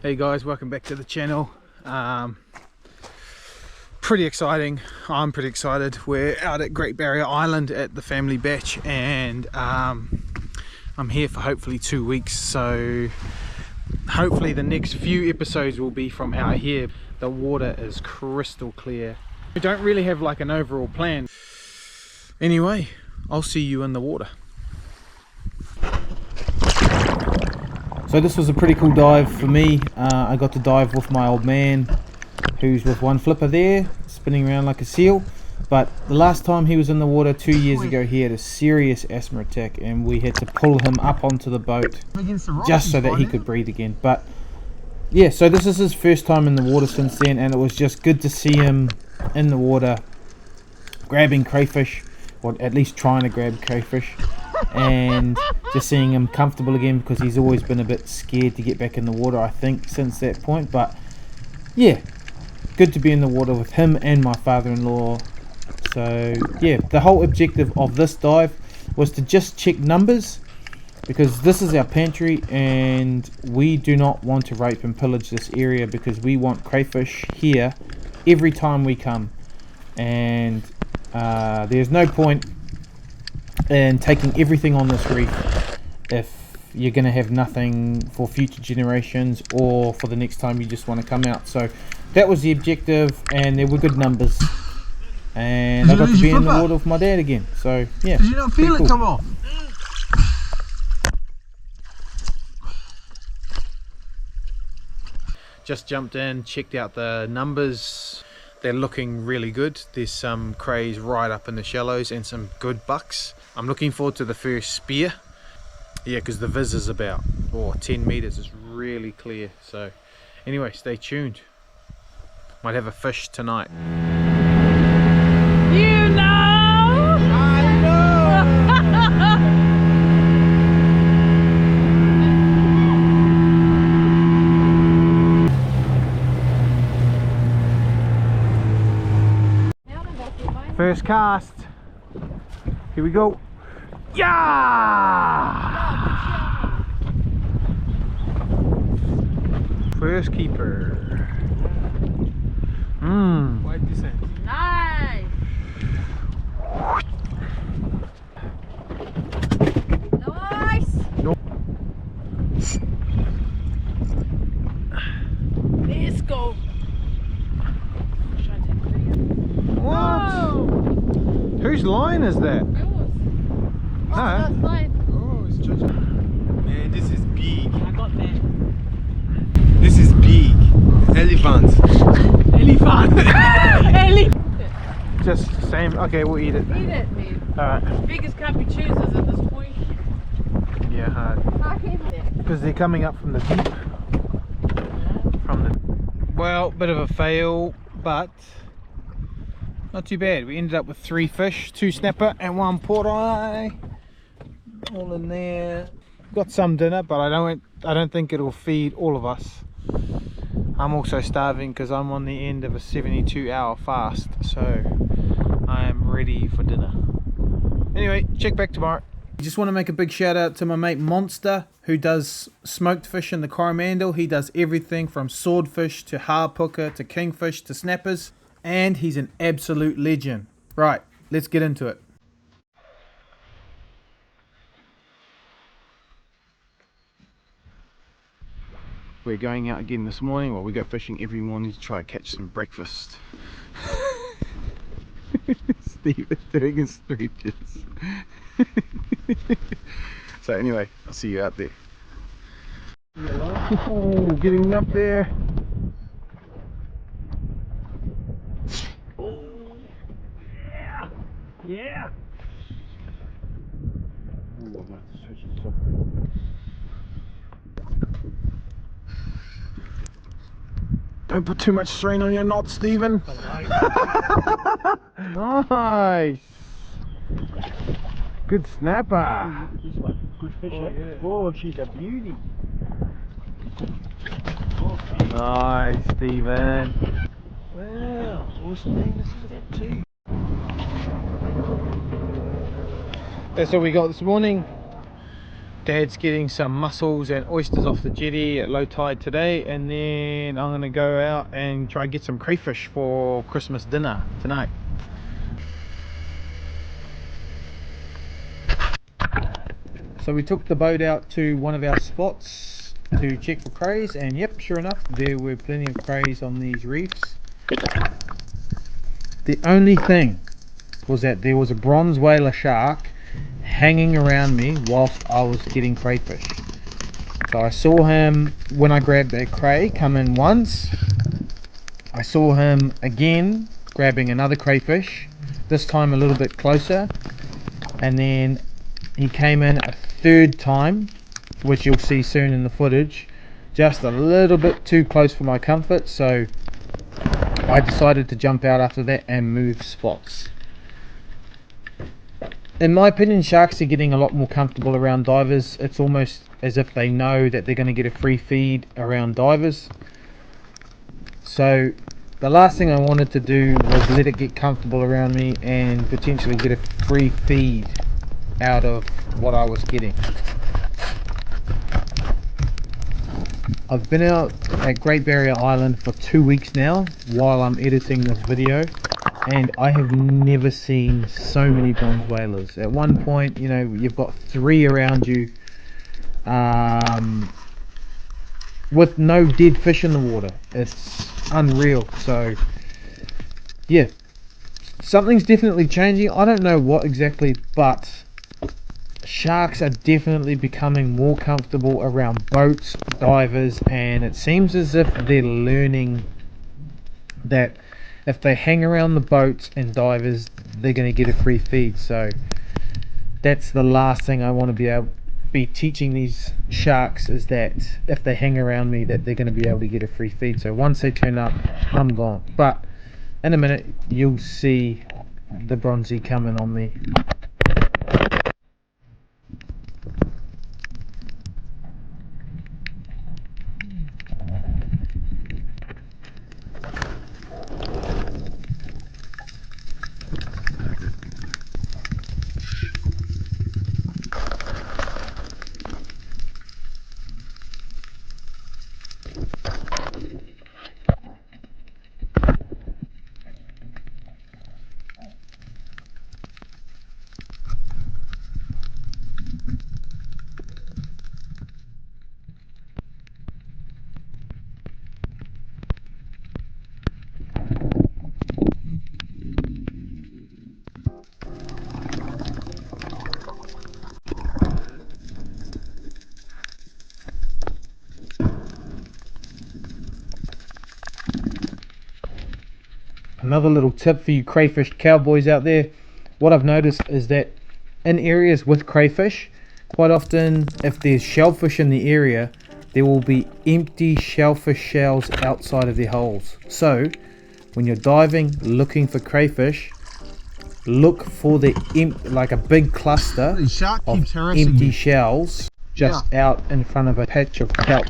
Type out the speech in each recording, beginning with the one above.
Hey guys, welcome back to the channel. Pretty exciting. I'm pretty excited. We're out at Great Barrier Island at the family batch, and I'm here for hopefully 2 weeks, so hopefully the next few episodes will be from out here. The water is crystal clear. We don't really have like an overall plan. Anyway, I'll see you in the water. So this was a pretty cool dive for me. I got to dive with my old man, who's with one flipper there, spinning around like a seal. But the last time he was in the water 2 years ago, he had a serious asthma attack, and we had to pull him up onto the boat just so that he could breathe again. But yeah, so this is his first time in the water since then, and it was just good to see him in the water grabbing crayfish, or at least trying to grab crayfish, and just seeing him comfortable again, because he's always been a bit scared to get back in the water, I think, since that point. But yeah, good to be in the water with him and my father-in-law. So yeah, the whole objective of this dive was to just check numbers, because this is our pantry and we do not want to rape and pillage this area, because we want crayfish here every time we come, and there's no point in taking everything on this reef if you're going to have nothing for future generations, or for the next time you just want to come out. So that was the objective, and there were good numbers, and I got to be in the water with my dad again. So yeah, did you not feel it come off? Just jumped in, checked out the numbers. They're looking really good. There's some crays right up in the shallows and some good bucks. I'm looking forward to the first spear. Yeah, because the viz is about 10 meters. It's really clear. So anyway, stay tuned. Might have a fish tonight. You know! I know! First cast. Here we go. Yeah! First keeper. Wide descent. Nice! Nice! Nope. Let's go! What? Whose line is that? Yours. Oh, Huh? that's fine. Oh, it's judging. Man, this is big. I got that. This is big. Elephant. Elephant! Elephant! Just same. Okay, we'll eat it. Eat it, man. Alright. Beggars can't be choosers at this point. Yeah, hard. Because they're coming up from the deep. Well, bit of a fail, but not too bad. We ended up with 3 fish, 2 snapper and 1 port eye, all in there. Got some dinner, but I don't think it'll feed all of us. I'm also starving because I'm on the end of a 72-hour fast, so I am ready for dinner. Anyway, check back tomorrow. I just want to make a big shout out to my mate Monster, who does smoked fish in the Coromandel. He does everything from swordfish to harpooker to kingfish to snappers, and he's an absolute legend. Right, let's get into it. We're going out again this morning. Well, we go fishing every morning to try to catch some breakfast. Steve is doing his stretches. So anyway, I'll see you out there. Oh, getting up there. Oh, yeah, yeah. Ooh, I'm not stretching so. Don't put too much strain on your knot, Stephen. Nice. Good snapper. Good fish. Oh, yeah. Oh, she's a beauty. Nice, Stephen. Wow, awesome thing. This is that too. That's all we got this morning. Dad's getting some mussels and oysters off the jetty at low tide today, and then I'm going to go out and try and get some crayfish for Christmas dinner tonight. So we took the boat out to one of our spots to check for crays, and yep, sure enough, there were plenty of crays on these reefs. The only thing was that there was a bronze whaler shark hanging around me whilst I was getting crayfish. So I saw him when I grabbed that cray come in once. I saw him again grabbing another crayfish, this time a little bit closer, and then he came in a third time, which you'll see soon in the footage, just a little bit too close for my comfort, so I decided to jump out after that and move spots. In my opinion, sharks are getting a lot more comfortable around divers. It's almost as if they know that they're going to get a free feed around divers. So the last thing I wanted to do was let it get comfortable around me and potentially get a free feed out of what I was getting. I've been out at Great Barrier Island for 2 weeks now while I'm editing this video, and I have never seen so many bronze whalers. At one point, you know, you've got 3 around you with no dead fish in the water. It's unreal. So yeah, something's definitely changing. I don't know what exactly, but sharks are definitely becoming more comfortable around boats, divers, and it seems as if they're learning that if they hang around the boats and divers, they're going to get a free feed. So that's the last thing I want to be teaching these sharks, is that if they hang around me, that they're going to be able to get a free feed. So once they turn up, I'm gone. But in a minute you'll see the bronzy coming on me. Another little tip for you crayfish cowboys out there, what I've noticed is that in areas with crayfish, quite often if there's shellfish in the area, there will be empty shellfish shells outside of their holes. So when you're diving looking for crayfish, look for the like a big cluster of empty shells just out in front of a patch of kelp.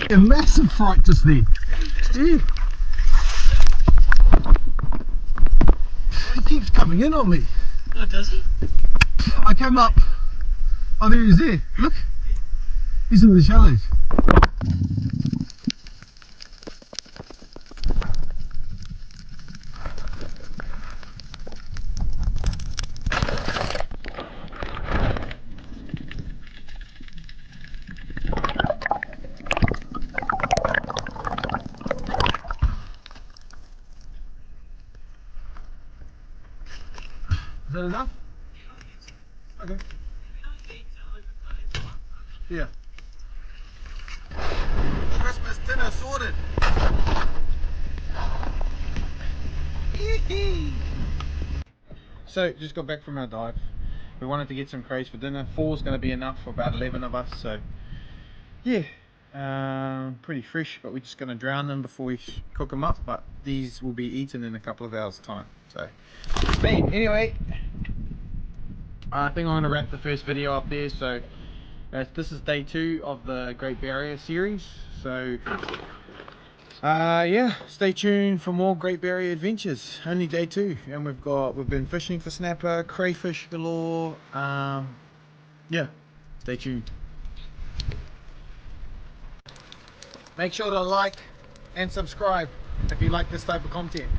A massive fright just then. Yeah. He keeps coming in on me. Oh, does he? I came up. Oh, there he is there. Look. He's in the shallows. Is that enough? Okay. Yeah. Christmas dinner sorted. So just got back from our dive. We wanted to get some crays for dinner. 4 is going to be enough for about 11 of us. So yeah, pretty fresh, but we're just going to drown them before we cook them up. But these will be eaten in a couple of hours time. So man, anyway, I think I'm going to wrap the first video up there. So this is day 2 of the Great Barrier series. So yeah, stay tuned for more Great Barrier adventures. Only day 2, and we've been fishing for snapper, crayfish galore. Yeah, stay tuned. Make sure to like and subscribe if you like this type of content.